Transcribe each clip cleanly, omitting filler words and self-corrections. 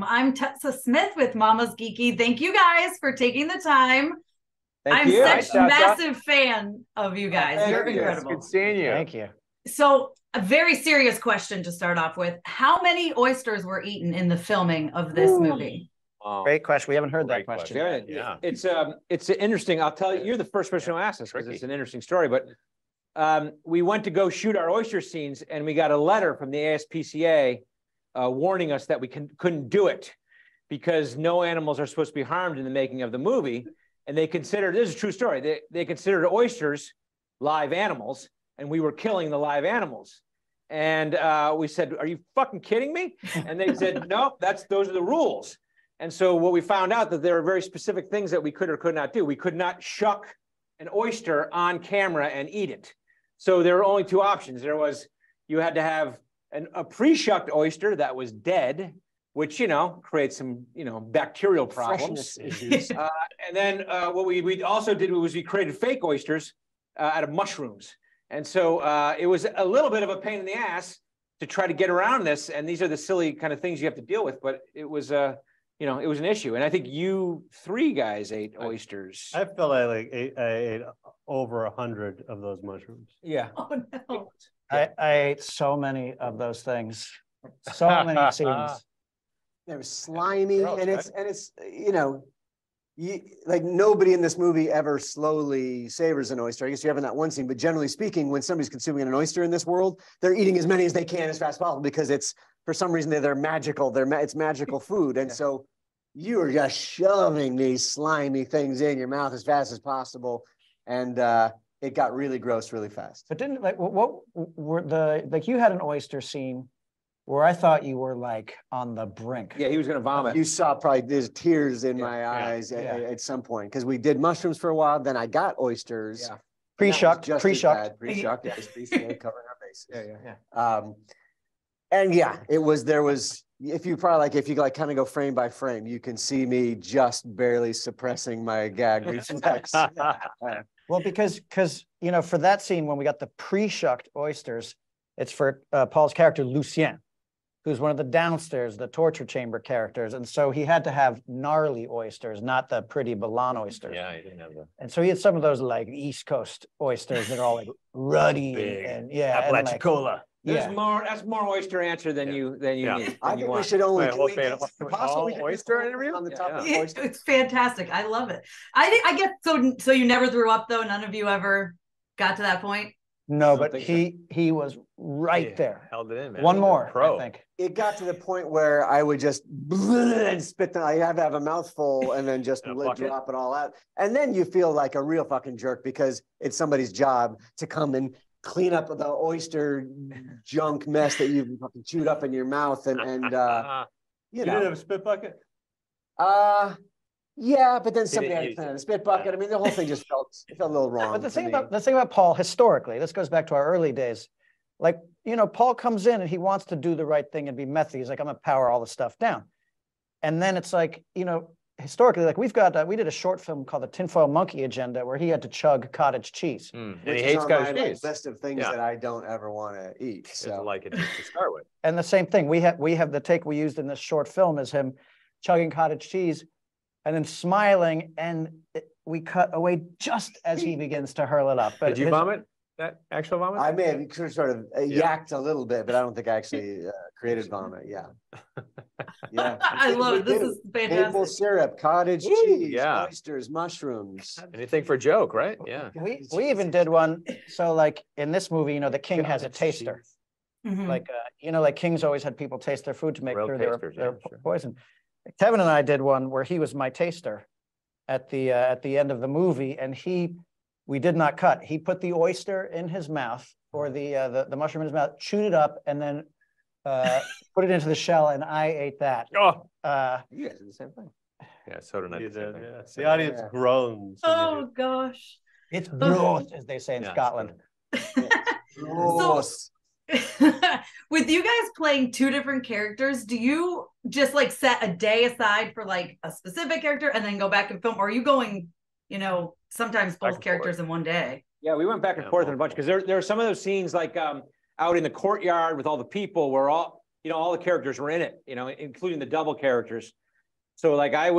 I'm Tessa Smith with Mama's Geeky. Thank you guys for taking the time. I'm such a massive fan of you guys. You're incredible. Good seeing you. Thank you. So, a very serious question to start off with. How many oysters were eaten in the filming of this movie? Great question. We haven't heard that question. Yeah. It's interesting. I'll tell you, you're the first person to ask this because it's an interesting story. But we went to go shoot our oyster scenes, and we got a letter from the ASPCA warning us that we couldn't do it because no animals are supposed to be harmed in the making of the movie. And they considered, this is a true story, they considered oysters live animals, and we were killing the live animals. And we said, are you fucking kidding me? And they said, nope, those are the rules. And so what we found out that there are very specific things that we could or could not do. We could not shuck an oyster on camera and eat it. So there were only two options. There was, you had to have a pre-shucked oyster that was dead, which, creates some, bacterial problems. Issues. And then what we also did was we created fake oysters out of mushrooms. And so it was a little bit of a pain in the ass to try to get around this. And these are the silly kind of things you have to deal with. But it was, it was an issue. And I think you three guys ate oysters. I feel like I ate over 100 of those mushrooms. Yeah. Oh, no. I ate so many of those things. So many scenes. They're slimy, and it's like nobody in this movie ever slowly savors an oyster. I guess you have in that one scene, but generally speaking, when somebody's consuming an oyster in this world, they're eating as many as they can as fast as possible because it's, for some reason, they're magical. It's magical food, and so you are just shoving these slimy things in your mouth as fast as possible, and it got really gross really fast. But didn't what were you had an oyster scene where I thought you were like on the brink. Yeah, he was going to vomit. You saw probably there's tears in my eyes at some point because we did mushrooms for a while. Then I got oysters. Yeah. Pre-shucked. Pre-shucked, covering our bases. And yeah, there was, if you kind of go frame by frame, you can see me just barely suppressing my gag reflex. Well, because for that scene, when we got the pre-shucked oysters, it's for Paul's character, Lucien, who's one of the downstairs, the torture chamber characters. And so he had to have gnarly oysters, not the pretty Milan oysters. Yeah, he didn't have them. And so he had some of those like East Coast oysters that are all like ruddy and Apalachicola. That's more oyster answer than you need. I think we should only oyster interview on the top of oyster. It's fantastic. I love it. I guess so you never threw up though? None of you ever got to that point? No, but he was right there. Held it in, man. One more, I think. It got to the point where I would just and spit them. I have to have a mouthful and then just drop it all out. And then you feel like a real fucking jerk because it's somebody's job to come and clean up the oyster junk mess that you've fucking chewed up in your mouth. And you didn't have a spit bucket? Yeah, but then somebody had to clean out a spit bucket. I mean, the whole thing just felt a little wrong. But the thing about Paul historically, this goes back to our early days. Like, Paul comes in and he wants to do the right thing and be method. He's like, I'm gonna power all the stuff down. And then it's like, historically, like we did a short film called The Tinfoil Monkey Agenda where he had to chug cottage cheese. And he hates cottage cheese. List of things that I don't ever want to eat. So like it to start with. And the same thing, we have the take we used in this short film is him chugging cottage cheese and then smiling, and we cut away just as he begins to hurl it up. But did you vomit? That actual vomit? I may have sort of yacked a little bit, but I don't think I actually created vomit. Yeah. I love it. This is fantastic. Maple syrup, cottage cheese, oysters, mushrooms. Anything for joke, right? Yeah. We even did one. So like in this movie, the king has a taster. Mm-hmm. Like like kings always had people taste their food to make sure they're poison. Kevin and I did one where he was my taster at the end of the movie, and we did not cut. He put the oyster in his mouth, or the mushroom in his mouth, chewed it up, and then put it into the shell, and I ate that. You guys did the same thing. Yeah, Soter and I did the same thing. The audience groans. Oh gosh. It's gross, as they say in Scotland. Gross. With you guys playing two different characters, do you just like set a day aside for like a specific character and then go back and film, or are you going, sometimes both characters in one day? Yeah, we went back and forth in a bunch because there are some of those scenes like out in the courtyard with all the people where you know, all the characters were in it, you know, including the double characters. So like I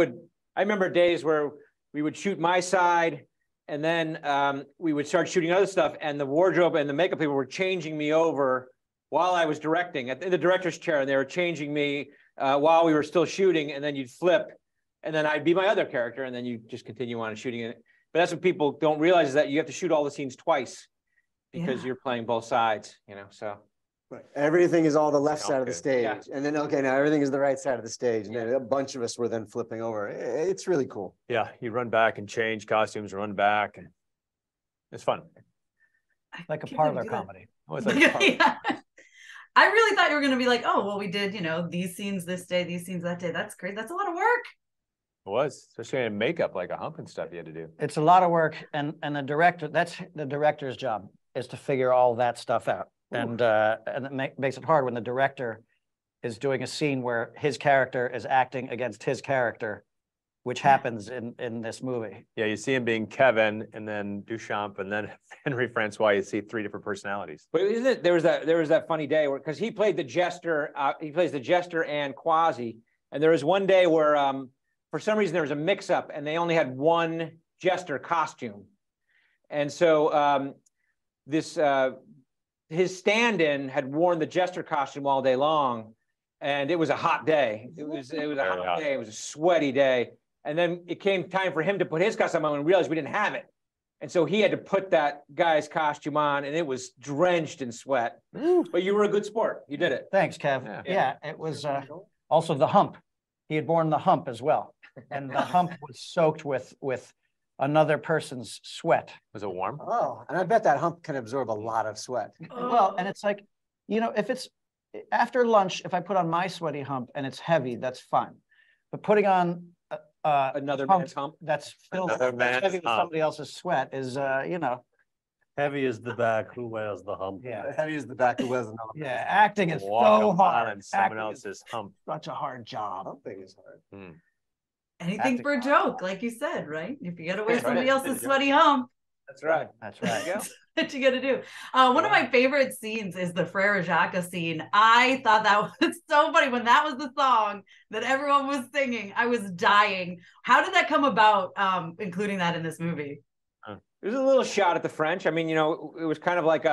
remember days where we would shoot my side and then we would start shooting other stuff, and the wardrobe and the makeup people were changing me over while I was directing in the director's chair, and they were changing me while we were still shooting, and then you'd flip, and then I'd be my other character, and then you just continue on shooting it. But that's what people don't realize, is that you have to shoot all the scenes twice because you're playing both sides, you know, so. Right. Everything is all the left side of the stage. Yeah. And then, okay, now everything is the right side of the stage. And then a bunch of us were then flipping over. It's really cool. Yeah, you run back and change costumes, run back, and it's fun. Like a parlor comedy. Always like a parlor. Yeah. I really thought you were going to be like, oh, well, we did, you know, these scenes this day, these scenes that day. That's great. That's a lot of work. It was, especially in makeup, like a hump and stuff you had to do. It's a lot of work, and the director, that's the director's job, is to figure all that stuff out. And it makes it hard when the director is doing a scene where his character is acting against his character, which happens in this movie. Yeah, you see him being Kevin, and then Duchamp, and then Henry Francois. You see 3 different personalities. But isn't it, there was that funny day where, because he played the jester, he plays the jester and Quasi, and there was one day where for some reason there was a mix-up, and they only had one jester costume, and so his stand-in had worn the jester costume all day long, and it was a hot day. It was a hot day. It was a sweaty day. And then it came time for him to put his costume on and realized we didn't have it. And so he had to put that guy's costume on, and it was drenched in sweat. But you were a good sport. You did it. Thanks, Kev. Yeah, it was also the hump. He had worn the hump as well. And the hump was soaked with another person's sweat. Was it warm? Oh, and I bet that hump can absorb a lot of sweat. Well, and it's like, you know, if it's after lunch, if I put on my sweaty hump and it's heavy, that's fine. But putting on Another man's hump that's filled Another man's heavy with hump. somebody else's sweat is, you know. Heavy is the back, who wears the hump? Yeah. Heavy as the back of the hump. Yeah, acting is Walk so a mile hard. in someone Acting is else's hump. such a hard job. Humping is hard. Anything Acting for a joke, like you said, right? If you got to wear somebody else's sweaty hump, That's right. That's right. what you got to do. One of my favorite scenes is the Frere Jacques scene. I thought that was so funny when that was the song that everyone was singing. I was dying. How did that come about, including that in this movie? It was a little shot at the French. I mean, you know, it was kind of like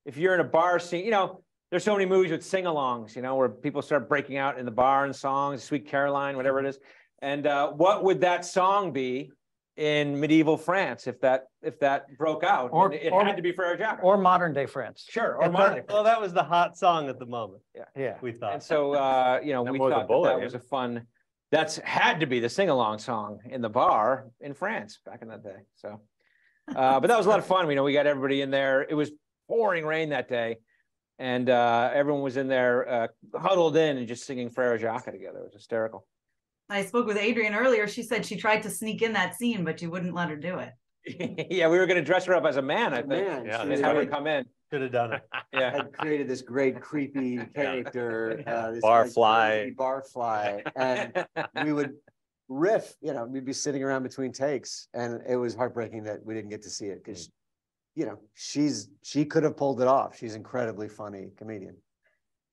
if you're in a bar scene, you know, there's so many movies with sing-alongs, you know, where people start breaking out in the bar and songs, Sweet Caroline, whatever it is. And what would that song be in medieval France if that broke out? Or it had to be Frere Jacques. Or modern day France. Sure, or modern day Well, that was the hot song at the moment. Yeah. We thought. And so, you know, we thought that was a fun, that's had to be the sing-along song in the bar in France back in that day. So, but that was a lot of fun. You know, we got everybody in there. It was pouring rain that day, and everyone was in there huddled in and just singing Frere Jacques together. It was hysterical. I spoke with Adrienne earlier. She said she tried to sneak in that scene, but you wouldn't let her do it. Yeah, we were going to dress her up as a man, I think. Man, Yeah, And have her come in. Should have done it. Yeah. had created this great creepy character, this Barfly. Barfly, and we would riff. You know, we'd be sitting around between takes, and it was heartbreaking that we didn't get to see it because, you know, she could have pulled it off. She's an incredibly funny comedian.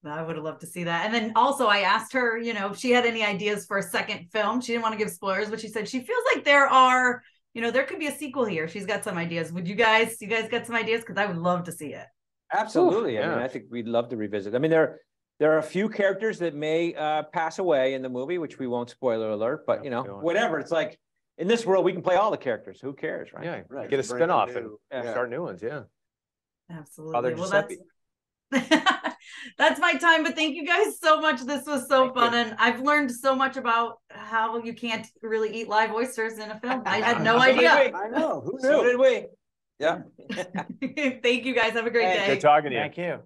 I would have loved to see that. And then also I asked her, you know, if she had any ideas for a second film. She didn't want to give spoilers, but she said she feels like there are, you know, there could be a sequel here. She's got some ideas. Would you guys got some ideas? Because I would love to see it. Absolutely. Ooh, I mean, yeah. I think we'd love to revisit. I mean, there are a few characters that may pass away in the movie, which we won't spoiler alert, but you know, whatever. It's like in this world, we can play all the characters. Who cares, right? Yeah, Right. get a Bring spinoff new- and start new ones. Yeah. Absolutely. Well, Giuseppe. that's my time, but thank you guys so much. This was so fun, and I've learned so much about how you can't really eat live oysters in a film. I had no idea. I know. Who knew? So did we. Yeah. Thank you guys. Have a great day. Good talking to you. Thank you.